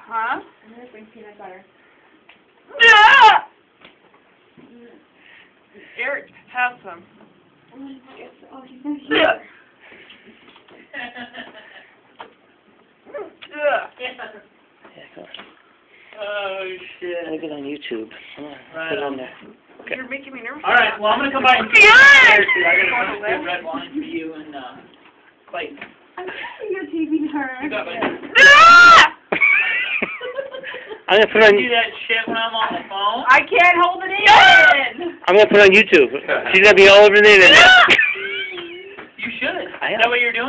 Huh? I'm gonna bring peanut butter. Yeah! Eric, have some. Oh, he's not here. Oh, shit. Look it on YouTube. Come on, Right put it on on. there. Okay. You're making me nervous. All right, well, I'm going to come by and Yes! I got a good red wine for you and Clayton. I'm videotaping her. You got my... Ah! I'm gonna put it I on. do that shit when I'm on the phone. I can't hold it in! I'm gonna put it on YouTube. She's gonna be all over the internet. You should. I Is am. that what you're doing?